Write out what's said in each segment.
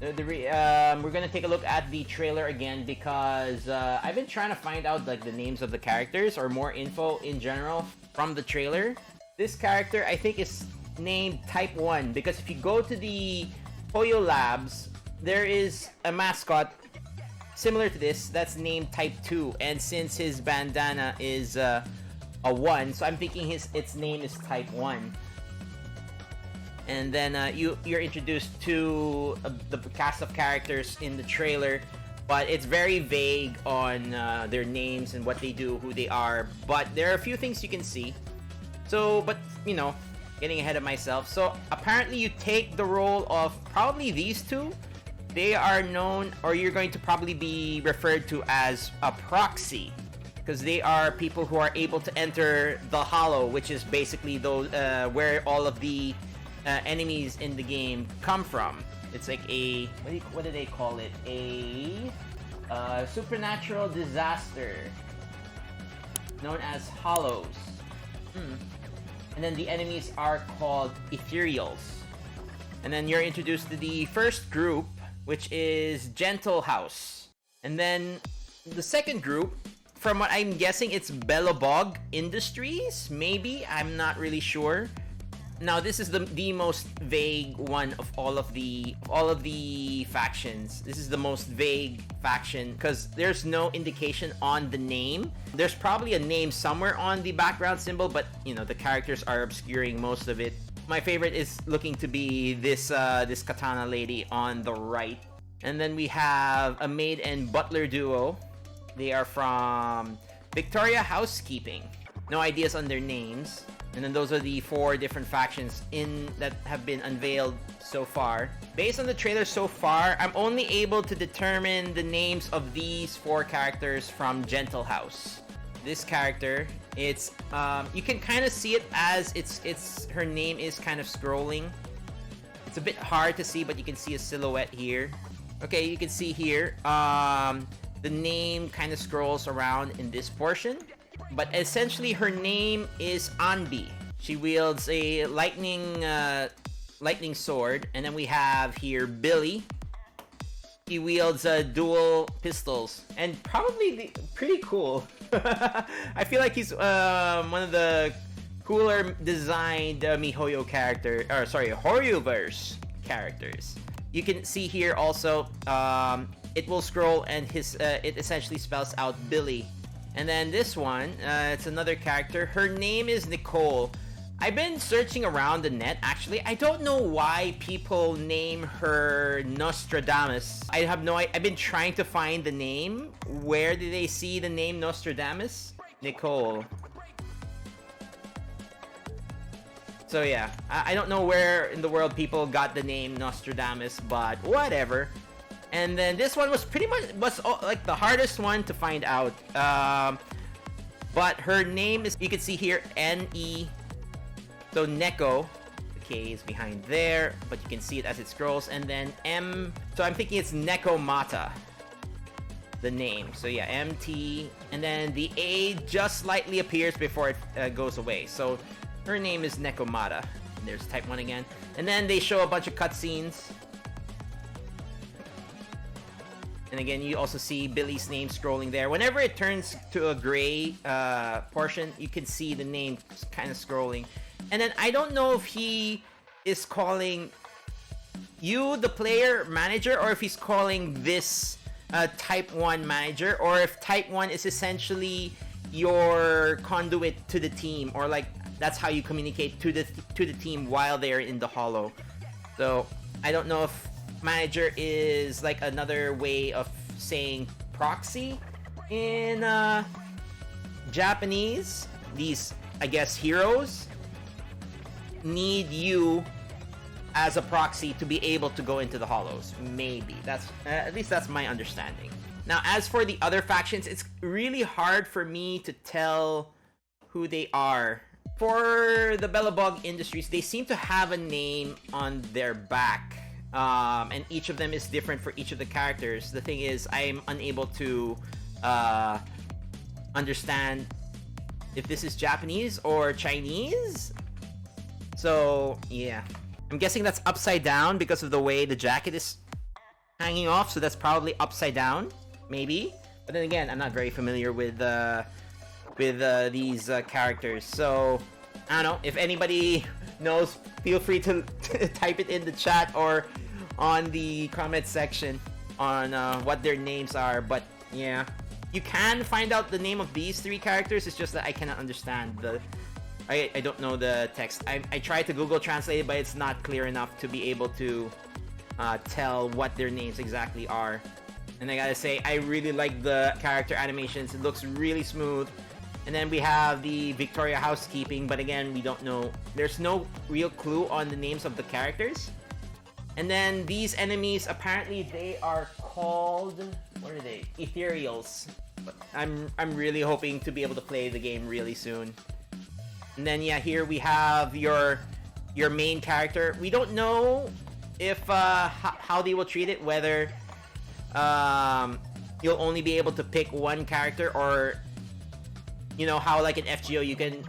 We're gonna take a look at the trailer again because I've been trying to find out like the names of the characters or more info in general from the trailer. This character I think is named Type 1 because if you go to the Hoyo Labs, there is a mascot similar to this that's named Type 2, and since his bandana is a 1, so I'm thinking its name is Type 1. And then you're introduced to the cast of characters in the trailer, but it's very vague on their names and what they do, who they are. But there are a few things you can see. So, but you know, getting ahead of myself. So apparently you take the role of probably these two. They are known, or you're going to probably be referred to as a proxy, because they are people who are able to enter the Hollow, which is basically those where all of the enemies in the game come from. It's like a what do they call it? A supernatural disaster known as Hollows. And then the enemies are called Ethereals. And then you're introduced to the first group, which is Gentle House. And then the second group, from what I'm guessing, it's Bellabog Industries. Maybe, I'm not really sure. Now this is the most vague one of all of the factions. This is the most vague faction because there's no indication on the name. There's probably a name somewhere on the background symbol, but you know the characters are obscuring most of it. My favorite is looking to be this katana lady on the right, and then we have a maid and butler duo. They are from Victoria Housekeeping. No ideas on their names. And then those are the 4 different factions that have been unveiled so far. Based on the trailer so far, I'm only able to determine the names of these 4 characters from Gentle House. This character, it's you can kind of see it as it's her name is kind of scrolling. It's a bit hard to see, but you can see a silhouette here. Okay, you can see here the name kind of scrolls around in this portion. But essentially, her name is Anbi. She wields a lightning sword, and then we have here Billy. He wields dual pistols, and probably pretty cool. I feel like he's one of the cooler designed MiHoYo character, or sorry, Horyoverse characters. You can see here also, it will scroll, and it essentially spells out Billy. And then this one, it's another character. Her name is Nicole. I've been searching around the net, actually. I don't know why people name her Nostradamus. I've been trying to find the name. Where did they see the name Nostradamus? Nicole. So yeah, I don't know where in the world people got the name Nostradamus, but whatever. And then this one was like the hardest one to find out. But her name is, you can see here, N-E. So Neko. The K is behind there, but you can see it as it scrolls. And then M. So I'm thinking it's Neko Mata, the name. So yeah, M-T. And then the A just slightly appears before it goes away. So her name is Neko Mata. And there's Type 1 again. And then they show a bunch of cutscenes. And again, you also see Billy's name scrolling there. Whenever it turns to a gray portion, you can see the name kind of scrolling. And then I don't know if he is calling you, the player manager, or if he's calling this Type 1 manager, or if Type 1 is essentially your conduit to the team, or like that's how you communicate to the team while they're in the Hollow. So I don't know if manager is like another way of saying proxy in Japanese. These, I guess, heroes need you as a proxy to be able to go into the Hollows. Maybe that's at least that's my understanding. Now, as for the other factions, it's really hard for me to tell who they are. For the Bellabog Industries, they seem to have a name on their back. And each of them is different for each of the characters. The thing is, I'm unable to understand if this is Japanese or Chinese. So, yeah. I'm guessing that's upside down because of the way the jacket is hanging off, so that's probably upside down, maybe. But then again, I'm not very familiar with these characters, so I don't know. If anybody knows, feel free to type it in the chat or on the comment section on what their names are. But yeah, you can find out the name of these three characters. It's just that I cannot understand I don't know the text. I tried to Google Translate it, but it's not clear enough to be able to tell what their names exactly are. And I gotta say, I really like the character animations. It looks really smooth. And then we have the Victoria housekeeping, but again, we don't know. There's no real clue on the names of the characters. And then these enemies, apparently they are called, what are they? Ethereals. But I'm really hoping to be able to play the game really soon. And then yeah, here we have your main character. We don't know if how they will treat it, whether you'll only be able to pick one character, or you know how like an FGO you can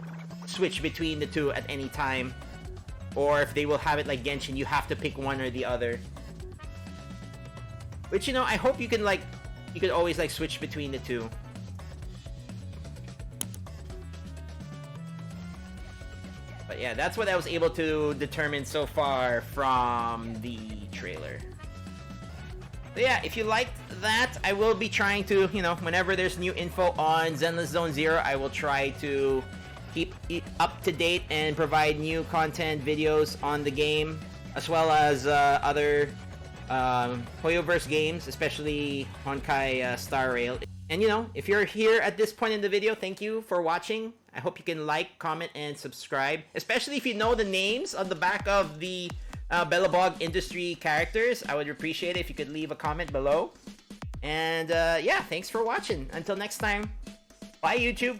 switch between the two at any time, or if they will have it like Genshin, you have to pick one or the other. Which, you know, I hope you can always like switch between the two. But yeah, that's what I was able to determine so far from the trailer. But yeah, if you liked that, I will be trying to, you know, whenever there's new info on Zenless Zone Zero, I will try to keep it up to date and provide new content videos on the game, as well as other Hoyoverse games, especially Honkai Star Rail. And you know, if you're here at this point in the video, thank you for watching. I hope you can like, comment, and subscribe, especially if you know the names on the back of the Bellabog industry characters. I would appreciate it if you could leave a comment below. And yeah, thanks for watching. Until next time, bye YouTube.